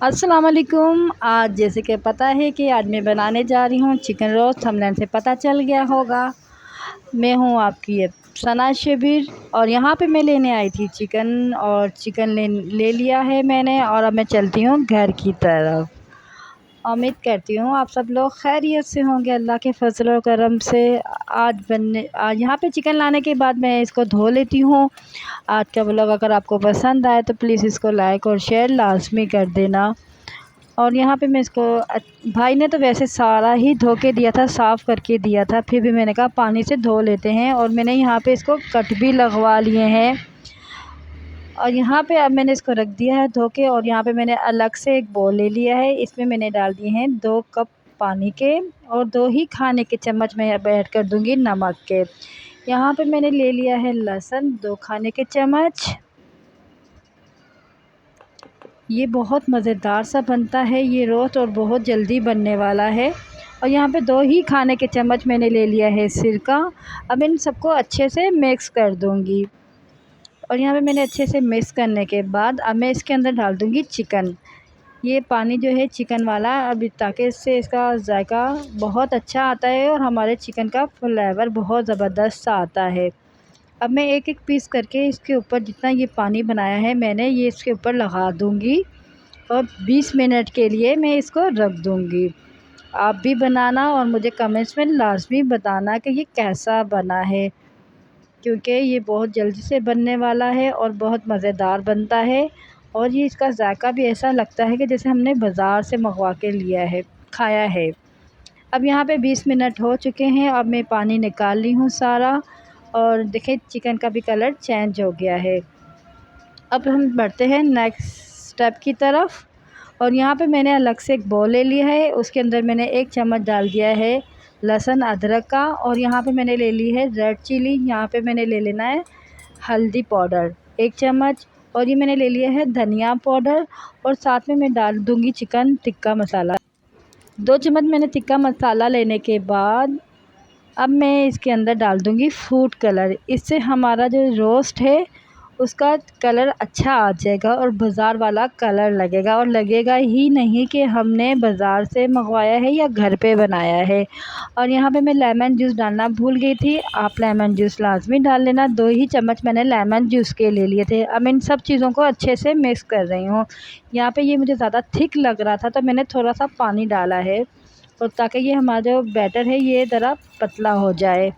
अस्सलाम वालेकुम। आज जैसे कि पता है कि आज मैं बनाने जा रही हूँ चिकन रोस्ट। थंबनेल से पता चल गया होगा। मैं हूँ आपकी ये सना शबीर और यहाँ पे मैं लेने आई थी चिकन और चिकन ले लिया है मैंने और अब मैं चलती हूँ घर की तरफ। उम्मीद करती हूँ आप सब लोग खैरियत से होंगे अल्लाह के फजल और करम से। आज यहाँ पे चिकन लाने के बाद मैं इसको धो लेती हूँ। आज का व्लॉग अगर आपको पसंद आए तो प्लीज़ इसको लाइक और शेयर लाजमी कर देना। और यहाँ पे मैं इसको भाई ने तो वैसे सारा ही धो के दिया था, साफ़ करके दिया था, फिर भी मैंने कहा पानी से धो लेते हैं। और मैंने यहाँ पे इसको कट भी लगवा लिए हैं और यहाँ पे अब मैंने इसको रख दिया है धो के। और यहाँ पे मैंने अलग से एक बोल ले लिया है, इसमें मैंने डाल दिए हैं 2 कप पानी के और 2 ही खाने के चम्मच मैं ऐड कर दूँगी नमक के। यहाँ पे मैंने ले लिया है लहसुन 2 खाने के चम्मच। ये बहुत मज़ेदार सा बनता है ये रोस्ट और बहुत जल्दी बनने वाला है। और यहाँ पे 2 ही खाने के चम्मच मैंने ले लिया है सिरका। अब इन सबको अच्छे से मिक्स कर दूँगी। और यहाँ पे मैंने अच्छे से मिक्स करने के बाद अब मैं इसके अंदर डाल दूँगी चिकन। ये पानी जो है चिकन वाला, अब ताकि इससे इसका जायका बहुत अच्छा आता है और हमारे चिकन का फ्लेवर बहुत ज़बरदस्त सा आता है। अब मैं एक एक पीस करके इसके ऊपर जितना ये पानी बनाया है मैंने ये इसके ऊपर लगा दूँगी और 20 मिनट के लिए मैं इसको रख दूँगी। आप भी बनाना और मुझे कमेंट्स में लाज़मी बताना कि ये कैसा बना है, क्योंकि ये बहुत जल्दी से बनने वाला है और बहुत मज़ेदार बनता है। और ये इसका जायका भी ऐसा लगता है कि जैसे हमने बाज़ार से मंगवा के लिया है, खाया है। अब यहाँ पे 20 मिनट हो चुके हैं। अब मैं पानी निकाल ली हूँ सारा और देखें चिकन का भी कलर चेंज हो गया है। अब हम बढ़ते हैं नेक्स्ट स्टेप की तरफ। और यहाँ पे मैंने अलग से एक बाउल ले लिया है, उसके अंदर मैंने 1 चम्मच डाल दिया है लहसुन अदरक का। और यहाँ पे मैंने ले ली है रेड चिली। यहाँ पे मैंने ले लेना है हल्दी पाउडर 1 चम्मच। और ये मैंने ले लिया है धनिया पाउडर और साथ में मैं डाल दूँगी चिकन टिक्का मसाला 2 चम्मच। मैंने टिक्का मसाला लेने के बाद अब मैं इसके अंदर डाल दूँगी फूड कलर। इससे हमारा जो रोस्ट है उसका कलर अच्छा आ जाएगा और बाज़ार वाला कलर लगेगा और लगेगा ही नहीं कि हमने बाज़ार से मंगवाया है या घर पे बनाया है। और यहाँ पे मैं लेमन जूस डालना भूल गई थी, आप लेमन जूस लाज़मी डाल लेना। 2 ही चम्मच मैंने लेमन जूस के ले लिए थे। अब इन सब चीज़ों को अच्छे से मिक्स कर रही हूँ। यहाँ पे ये मुझे ज़्यादा थिक लग रहा था तो मैंने थोड़ा सा पानी डाला है और ताकि ये हमारा जो बैटर है ये ज़रा पतला हो जाए।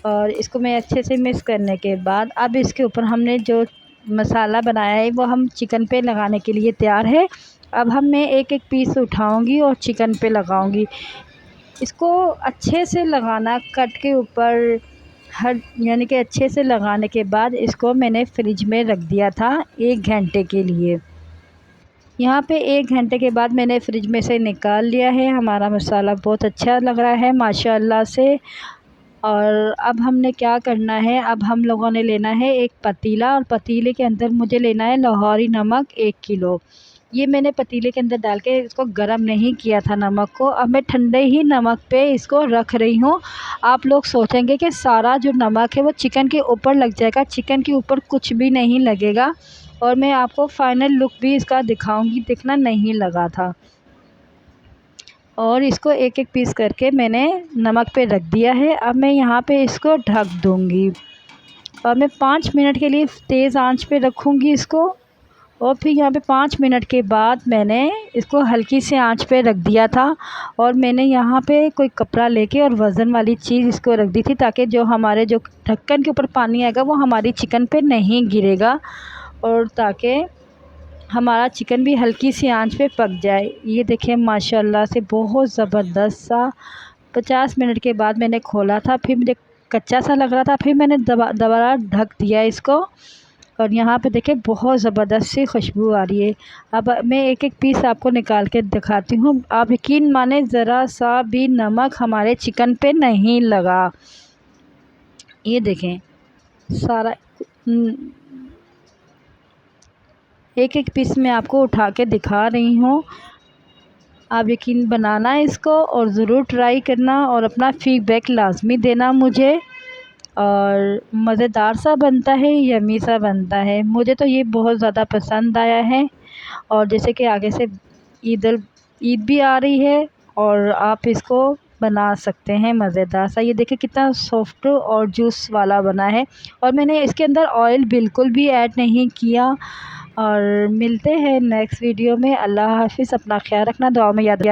और इसको मैं अच्छे से मिक्स करने के बाद अब इसके ऊपर हमने जो मसाला बनाया है वो हम चिकन पे लगाने के लिए तैयार है। अब मैं एक एक पीस उठाऊंगी और चिकन पे लगाऊंगी। इसको अच्छे से लगाना कट के ऊपर हर यानी कि अच्छे से लगाने के बाद इसको मैंने फ्रिज में रख दिया था 1 घंटे के लिए। यहाँ पे 1 घंटे के बाद मैंने फ्रिज में से निकाल लिया है। हमारा मसाला बहुत अच्छा लग रहा है माशाल्लाह से। और अब हमने क्या करना है, अब हम लोगों ने लेना है एक पतीला और पतीले के अंदर मुझे लेना है लाहौरी नमक 1 किलो। ये मैंने पतीले के अंदर डाल के इसको गर्म नहीं किया था नमक को। अब मैं ठंडे ही नमक पे इसको रख रही हूँ। आप लोग सोचेंगे कि सारा जो नमक है वो चिकन के ऊपर लग जाएगा, चिकन के ऊपर कुछ भी नहीं लगेगा। और मैं आपको फ़ाइनल लुक भी इसका दिखाऊंगी, दिखना नहीं लगा था। और इसको एक एक पीस करके मैंने नमक पे रख दिया है। अब मैं यहाँ पे इसको ढक दूँगी और मैं 5 मिनट के लिए तेज़ आंच पे रखूँगी इसको। और फिर यहाँ पे 5 मिनट के बाद मैंने इसको हल्की सी आंच पे रख दिया था। और मैंने यहाँ पे कोई कपड़ा लेके और वज़न वाली चीज़ इसको रख दी थी ताकि जो हमारे जो ढक्कन के ऊपर पानी आएगा वो हमारी चिकन पे नहीं गिरेगा और ताकि हमारा चिकन भी हल्की सी आंच पे पक जाए। ये देखिए माशाल्लाह से बहुत ज़बरदस्त सा 50 मिनट के बाद मैंने खोला था, फिर मुझे कच्चा सा लग रहा था, फिर मैंने दोबारा ढक दिया इसको। और यहाँ पे देखिए बहुत ज़बरदस्त सी खुशबू आ रही है। अब मैं एक एक पीस आपको निकाल के दिखाती हूँ। आप यकीन माने ज़रा सा भी नमक हमारे चिकन पे नहीं लगा। ये देखें सारा एक एक पीस मैं आपको उठा के दिखा रही हूँ। आप यकीन बनाना इसको और ज़रूर ट्राई करना और अपना फ़ीडबैक लाज़मी देना मुझे। और मज़ेदार सा बनता है, यम्मी सा बनता है। मुझे तो ये बहुत ज़्यादा पसंद आया है। और जैसे कि आगे से ईद भी आ रही है और आप इसको बना सकते हैं मज़ेदार सा। ये देखिए कितना सॉफ्ट और जूस वाला बना है और मैंने इसके अंदर ऑयल बिल्कुल भी ऐड नहीं किया। और मिलते हैं नेक्स्ट वीडियो में। अल्लाह हाफ़िज़, अपना ख्याल रखना, दुआ में याद